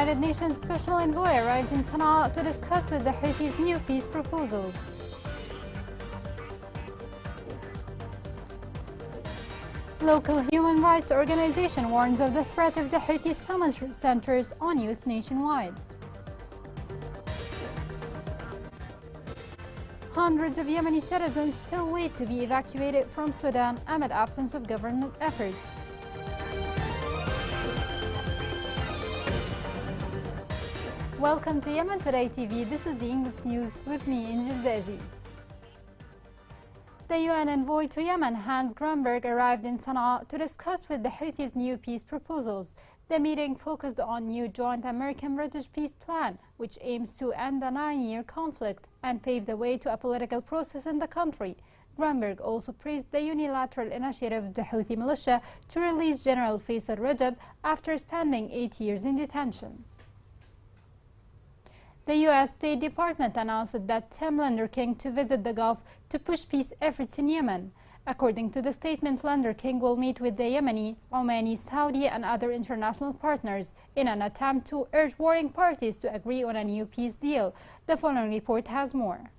United Nations Special Envoy arrives in Sana'a to discuss with the Houthis new peace proposals. Local human rights organization warns of the threat of the Houthi summit centers on youth nationwide. Hundreds of Yemeni citizens still wait to be evacuated from Sudan amid absence of government efforts. Welcome to Yemen Today TV. This is the English news with me, Injil Zazi. The UN envoy to Yemen, Hans Grunberg, arrived in Sana'a to discuss with the Houthis new peace proposals. The meeting focused on new joint American-British peace plan, which aims to end the 9-year conflict and pave the way to a political process in the country. Grunberg also praised the unilateral initiative of the Houthi militia to release General Faisal Rajab after spending 8 years in detention. The U.S. State Department announced that Tim Luther King to visit the Gulf to push peace efforts in Yemen. According to the statement, Luther King will meet with the Yemeni, Omani, Saudi and other international partners in an attempt to urge warring parties to agree on a new peace deal. The following report has more.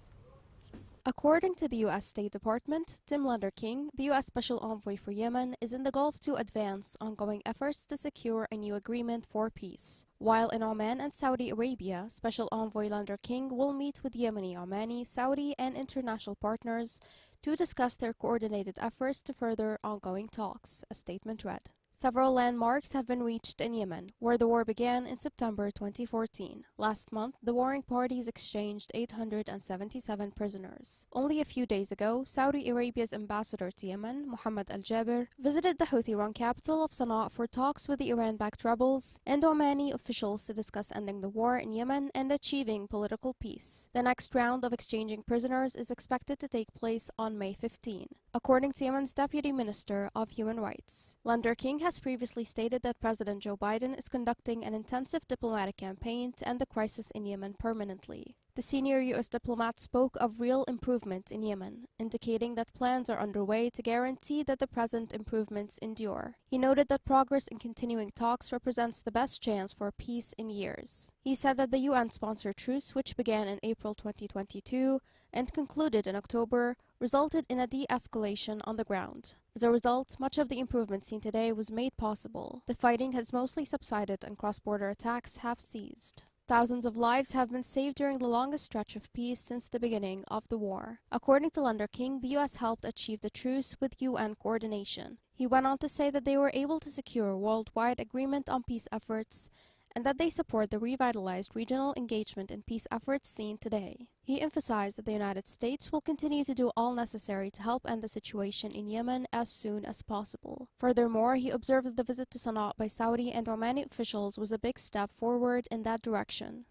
According to the U.S. State Department, Tim Luther King, the U.S. Special Envoy for Yemen, is in the Gulf to advance ongoing efforts to secure a new agreement for peace. While in Oman and Saudi Arabia, Special Envoy Luther King will meet with Yemeni, Omani, Saudi, and international partners to discuss their coordinated efforts to further ongoing talks, a statement read. Several landmarks have been reached in Yemen, where the war began in September 2014. Last month, the warring parties exchanged 877 prisoners. Only a few days ago, Saudi Arabia's ambassador to Yemen, Mohammed Al-Jaber, visited the Houthi-run capital of Sana'a for talks with the Iran-backed rebels and Omani officials to discuss ending the war in Yemen and achieving political peace. The next round of exchanging prisoners is expected to take place on May 15, according to Yemen's Deputy Minister of Human Rights. Luther King has previously stated that President Joe Biden is conducting an intensive diplomatic campaign to end the crisis in Yemen permanently. The senior U.S. diplomat spoke of real improvement in Yemen, indicating that plans are underway to guarantee that the present improvements endure. He noted that progress in continuing talks represents the best chance for peace in years. He said that the UN-sponsored truce, which began in April 2022 and concluded in October, resulted in a de-escalation on the ground. As a result, much of the improvement seen today was made possible. The fighting has mostly subsided and cross-border attacks have ceased. Thousands of lives have been saved during the longest stretch of peace since the beginning of the war. According to Luther King, the U.S. helped achieve the truce with UN coordination. He went on to say that they were able to secure a worldwide agreement on peace efforts and that they support the revitalized regional engagement in peace efforts seen today. He emphasized that the United States will continue to do all necessary to help end the situation in Yemen as soon as possible. Furthermore, he observed that the visit to Sana'a by Saudi and Omani officials was a big step forward in that direction.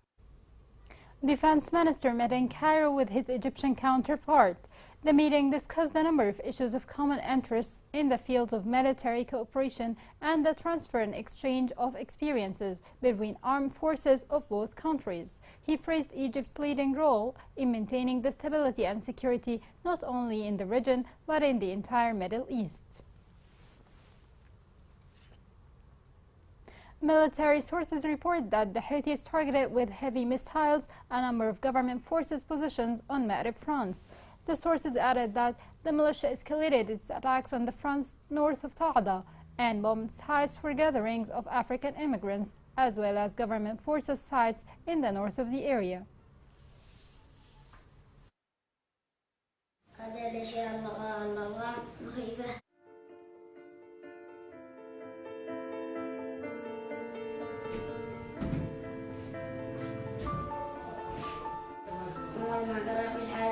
Defense Minister met in Cairo with his Egyptian counterpart. The meeting discussed a number of issues of common interest in the fields of military cooperation and the transfer and exchange of experiences between armed forces of both countries. He praised Egypt's leading role in maintaining the stability and security not only in the region but in the entire Middle East. Military sources report that the Houthis targeted with heavy missiles a number of government forces' positions on Ma'rib fronts. The sources added that the militia escalated its attacks on the fronts north of Ta'ada and bombed sites for gatherings of African immigrants, as well as government forces sites in the north of the area.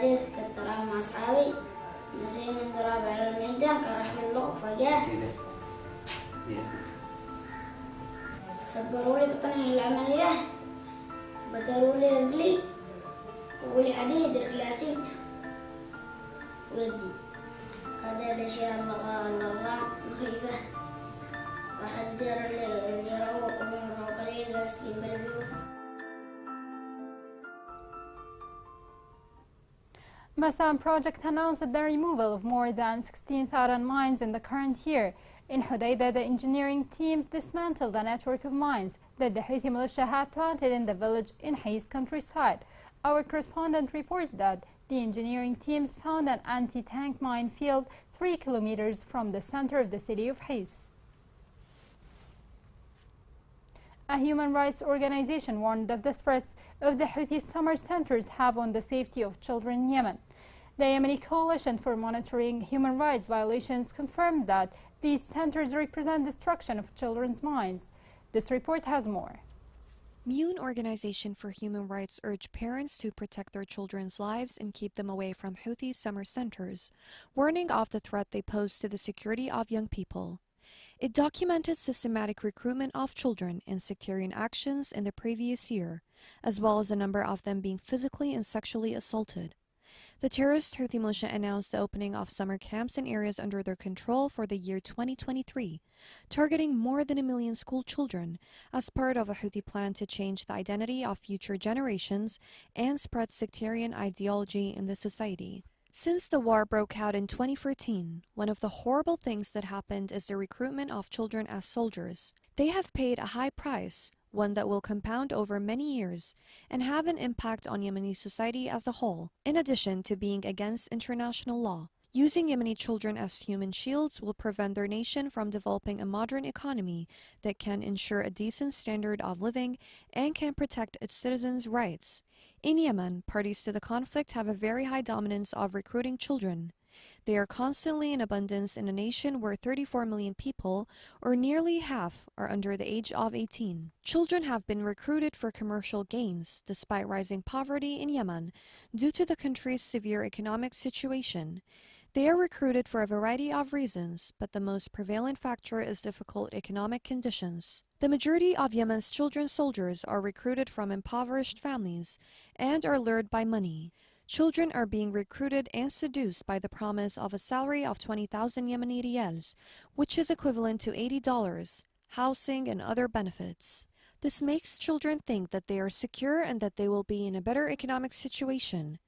كنت ألعب مع أصحابي نسينا نضرب على الميدان كان راح باللغة فجاه صبروا لي بطني العملية بتروا لي رجلي ولي حديد رجلاتي ويدي هذا الأشياء اللغة مخيفة واحد اللي يروق ومن قليل بس يبلبيوه. Masan Project announced the removal of more than 16,000 mines in the current year. In Hodeidah, the engineering teams dismantled a network of mines that the Houthi militia had planted in the village in Hais countryside. Our correspondent reported that the engineering teams found an anti-tank minefield 3 kilometers from the center of the city of Hais. A human rights organization warned of the threats of the Houthi summer centers have on the safety of children in Yemen. The Yemeni Coalition for Monitoring Human Rights Violations confirmed that these centers represent destruction of children's minds. This report has more. Mune Organization for Human Rights urged parents to protect their children's lives and keep them away from Houthi summer centers, warning of the threat they pose to the security of young people. It documented systematic recruitment of children in sectarian actions in the previous year, as well as a number of them being physically and sexually assaulted. The terrorist Houthi militia announced the opening of summer camps in areas under their control for the year 2023, targeting more than 1 million school children as part of a Houthi plan to change the identity of future generations and spread sectarian ideology in the society. Since the war broke out in 2014, one of the horrible things that happened is the recruitment of children as soldiers. They have paid a high price, one that will compound over many years and have an impact on Yemeni society as a whole, in addition to being against international law. Using Yemeni children as human shields will prevent their nation from developing a modern economy that can ensure a decent standard of living and can protect its citizens' rights. In Yemen, parties to the conflict have a very high dominance of recruiting children. They are constantly in abundance in a nation where 34 million people, or nearly half, are under the age of 18. Children have been recruited for commercial gains, despite rising poverty in Yemen due to the country's severe economic situation. They are recruited for a variety of reasons, but the most prevalent factor is difficult economic conditions. The majority of Yemen's children soldiers are recruited from impoverished families and are lured by money. Children are being recruited and seduced by the promise of a salary of 20,000 Yemeni riyals, which is equivalent to $80, housing and other benefits. This makes children think that they are secure and that they will be in a better economic situation.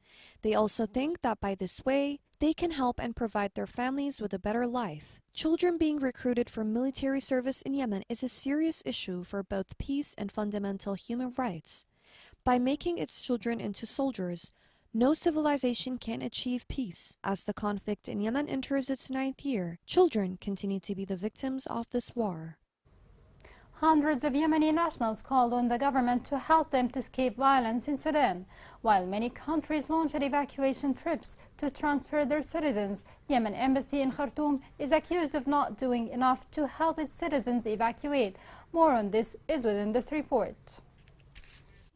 They also think that by this way, they can help and provide their families with a better life. Children being recruited for military service in Yemen is a serious issue for both peace and fundamental human rights. By making its children into soldiers, no civilization can achieve peace. As the conflict in Yemen enters its 9th year, children continue to be the victims of this war. Hundreds of Yemeni nationals called on the government to help them to escape violence in Sudan. While many countries launched evacuation trips to transfer their citizens, Yemen embassy in Khartoum is accused of not doing enough to help its citizens evacuate. More on this is within this report.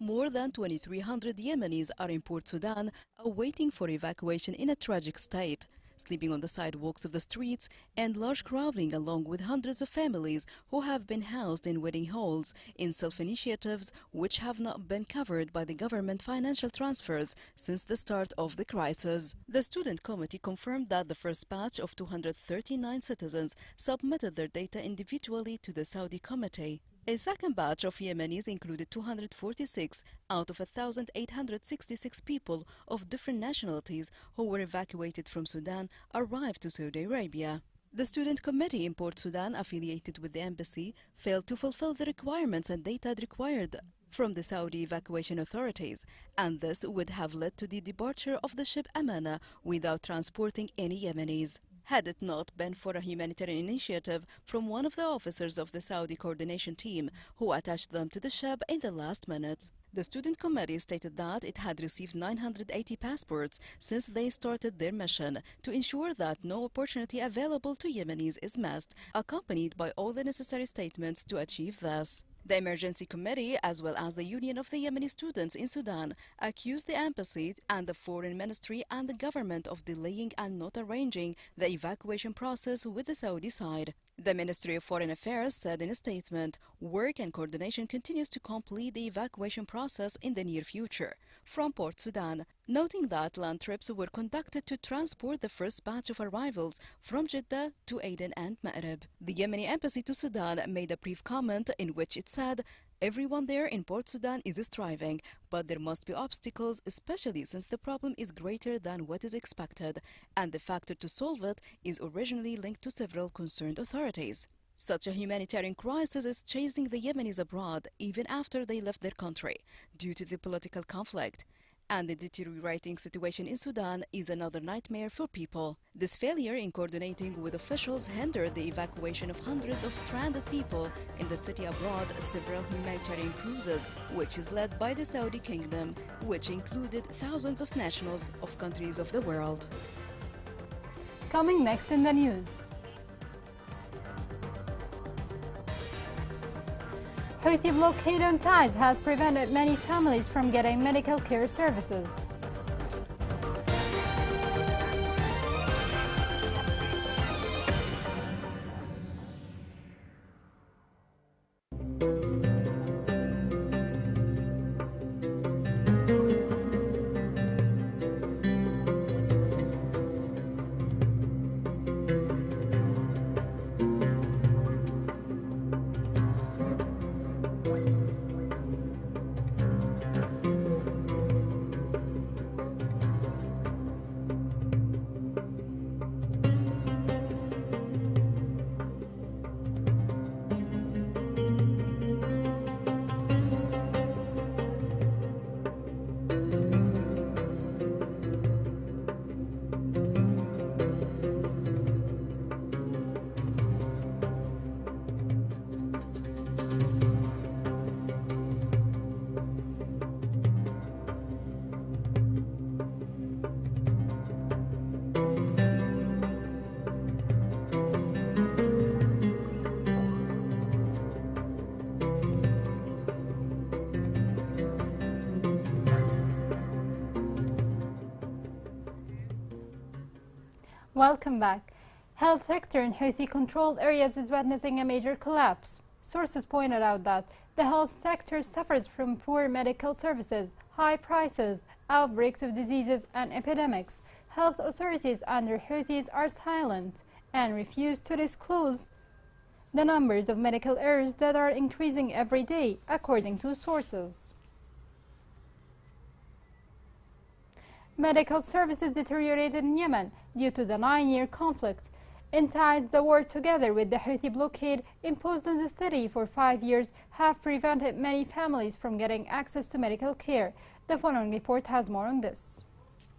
More than 2,300 Yemenis are in Port Sudan, awaiting for evacuation in a tragic state, sleeping on the sidewalks of the streets and large crowding along with hundreds of families who have been housed in waiting halls in self-initiatives which have not been covered by the government financial transfers since the start of the crisis. The student committee confirmed that the first batch of 239 citizens submitted their data individually to the Saudi committee. A second batch of Yemenis included 246 out of 1,866 people of different nationalities who were evacuated from Sudan arrived to Saudi Arabia. The student committee in Port Sudan, affiliated with the embassy, failed to fulfill the requirements and data required from the Saudi evacuation authorities, and this would have led to the departure of the ship Amana without transporting any Yemenis. Had it not been for a humanitarian initiative from one of the officers of the Saudi coordination team who attached them to the ship in the last minute. The student committee stated that it had received 980 passports since they started their mission to ensure that no opportunity available to Yemenis is missed, accompanied by all the necessary statements to achieve this. The Emergency Committee, as well as the Union of the Yemeni Students in Sudan, accused the embassy and the Foreign Ministry and the government of delaying and not arranging the evacuation process with the Saudi side. The Ministry of Foreign Affairs said in a statement, work and coordination continues to complete the evacuation process in the near future from Port Sudan, noting that land trips were conducted to transport the first batch of arrivals from Jeddah to Aden and Ma'rib. The Yemeni embassy to Sudan made a brief comment in which it said, everyone there in Port Sudan is striving, but there must be obstacles, especially since the problem is greater than what is expected, and the factor to solve it is originally linked to several concerned authorities. Such a humanitarian crisis is chasing the Yemenis abroad even after they left their country due to the political conflict. And the deteriorating situation in Sudan is another nightmare for people. This failure in coordinating with officials hindered the evacuation of hundreds of stranded people in the city abroad several humanitarian cruises, which is led by the Saudi Kingdom, which included thousands of nationals of countries of the world. Coming next in the news. Houthi blockade on ties has prevented many families from getting medical care services. Welcome back. Health sector in Houthi-controlled areas is witnessing a major collapse. Sources pointed out that the health sector suffers from poor medical services, high prices, outbreaks of diseases and epidemics. Health authorities under Houthis are silent and refuse to disclose the numbers of medical errors that are increasing every day, according to sources. Medical services deteriorated in Yemen due to the 9-year conflict. Ties the war together with the Houthi blockade imposed on the city for 5 years have prevented many families from getting access to medical care. The following report has more on this.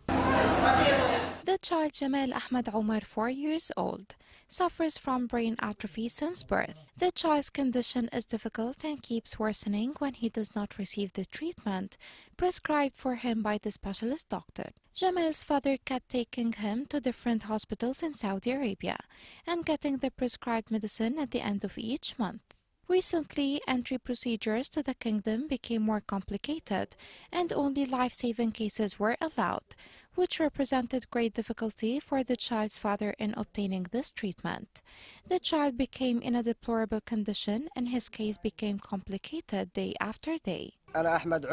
The child Jamal Ahmed Omar, 4 years old, suffers from brain atrophy since birth. The child's condition is difficult and keeps worsening when he does not receive the treatment prescribed for him by the specialist doctor. Jamal's father kept taking him to different hospitals in Saudi Arabia and getting the prescribed medicine at the end of each month. Recently, entry procedures to the kingdom became more complicated and only life-saving cases were allowed, which represented great difficulty for the child's father in obtaining this treatment. The child became in a deplorable condition and his case became complicated day after day. I am Ahmed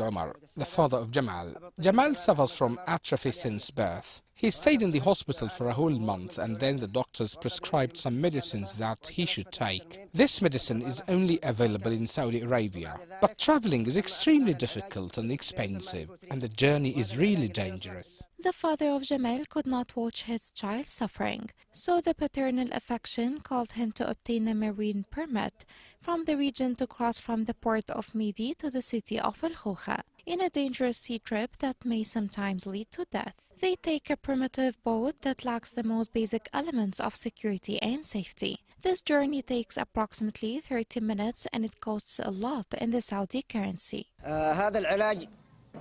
Omar, the father of Jamal. Jamal suffers from atrophy since birth. He stayed in the hospital for a whole month and then the doctors prescribed some medicines that he should take. This medicine is only available in Saudi Arabia, but traveling is extremely difficult and expensive and the journey is really dangerous. The father of Jamal could not watch his child suffering, so the paternal affection called him to obtain a marine permit from the region to cross from the port of Midi to the city of Al-Khoukha in a dangerous sea trip that may sometimes lead to death. They take a primitive boat that lacks the most basic elements of security and safety. This journey takes approximately 30 minutes and it costs a lot in the Saudi currency.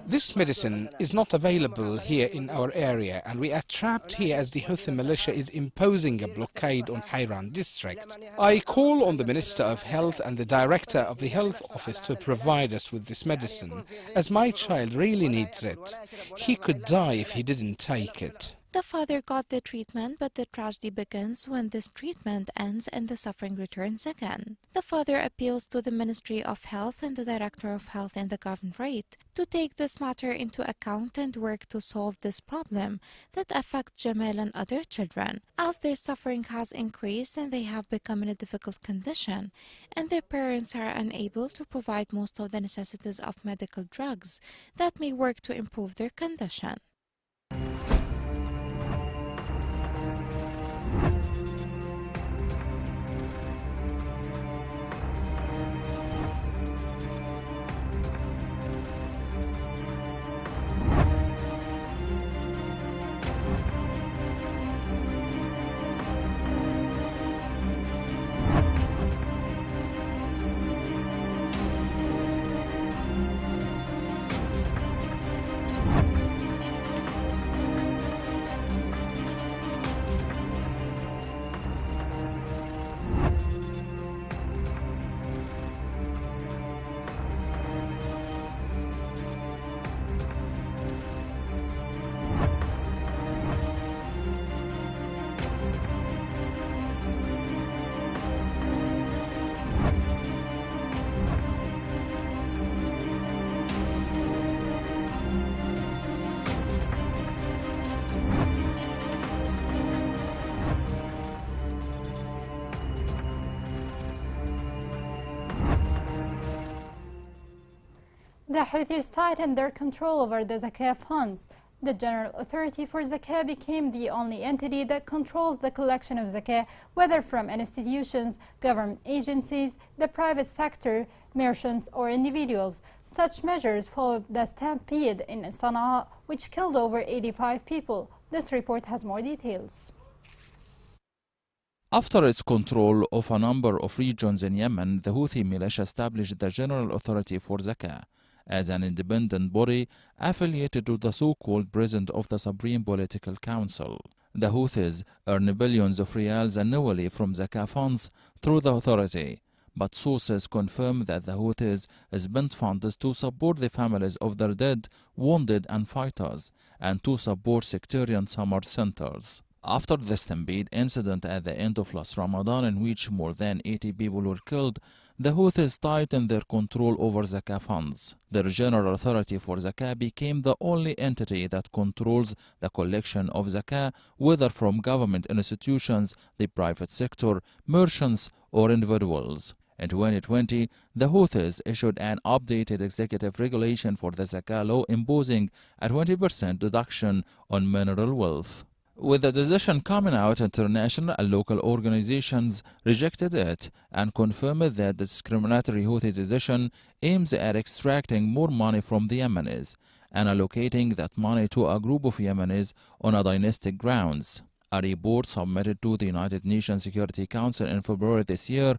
This medicine is not available here in our area and we are trapped here as the Houthi militia is imposing a blockade on Hayran district. I call on the Minister of Health and the Director of the Health Office to provide us with this medicine, as my child really needs it. He could die if he didn't take it. The father got the treatment, but the tragedy begins when this treatment ends and the suffering returns again. The father appeals to the Ministry of Health and the Director of Health in the Governorate to take this matter into account and work to solve this problem that affects Jamal and other children, as their suffering has increased and they have become in a difficult condition, and their parents are unable to provide most of the necessities of medical drugs that may work to improve their condition. The Houthis tightened their control over the Zakah funds. The General Authority for Zakah became the only entity that controls the collection of Zakah, whether from institutions, government agencies, the private sector, merchants, or individuals. Such measures followed the stampede in Sana'a, which killed over 85 people. This report has more details. After its control of a number of regions in Yemen, the Houthi militia established the General Authority for Zakah as an independent body affiliated to the so-called President of the Supreme Political Council. The Houthis earn billions of riyals annually from Zakah funds through the authority, but sources confirm that the Houthis spent funds to support the families of their dead, wounded and fighters, and to support sectarian summer centers. After the stampede incident at the end of last Ramadan, in which more than 80 people were killed, the Houthis tightened their control over Zakah funds. Their General Authority for Zakah became the only entity that controls the collection of Zakah, whether from government institutions, the private sector, merchants, or individuals. In 2020, the Houthis issued an updated executive regulation for the Zakah law imposing a 20% deduction on mineral wealth. With the decision coming out, international and local organizations rejected it and confirmed that the discriminatory Houthi decision aims at extracting more money from the Yemenis and allocating that money to a group of Yemenis on a dynastic grounds. A report submitted to the United Nations Security Council in February this year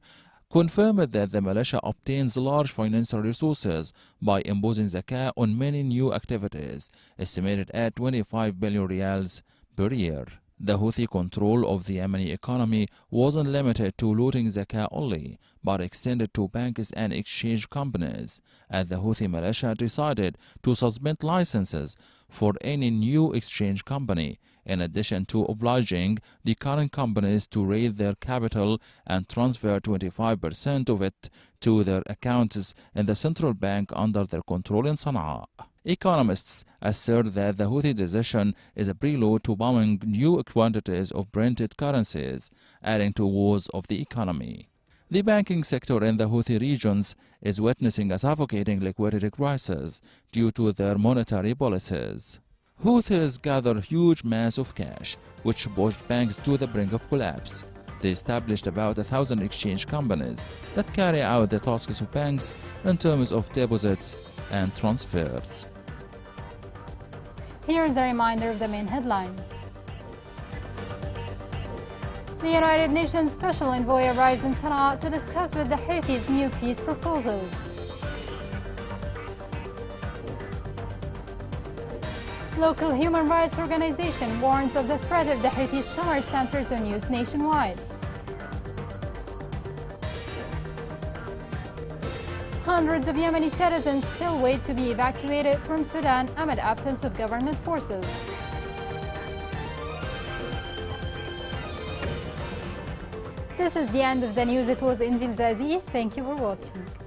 confirmed that the militia obtains large financial resources by imposing zakah on many new activities, estimated at 25 billion riyals per year. The Houthi control of the Yemeni economy wasn't limited to looting zakah only, but extended to banks and exchange companies, as the Houthi militia decided to suspend licenses for any new exchange company, in addition to obliging the current companies to raise their capital and transfer 25% of it to their accounts in the central bank under their control in Sana'a. Economists assert that the Houthi decision is a prelude to bombing new quantities of printed currencies, adding to woes of the economy. The banking sector in the Houthi regions is witnessing a suffocating liquidity crisis due to their monetary policies. Houthis gather huge mass of cash, which pushed banks to the brink of collapse. They established about 1,000 exchange companies that carry out the tasks of banks in terms of deposits and transfers. Here's a reminder of the main headlines. The United Nations Special Envoy arrives in Sana'a to discuss with the Houthis new peace proposals. Local human rights organization warns of the threat of the Houthi summer centers on youth nationwide. Hundreds of Yemeni citizens still wait to be evacuated from Sudan amid absence of government forces. This is the end of the news. It was Injil Zazi. Thank you for watching.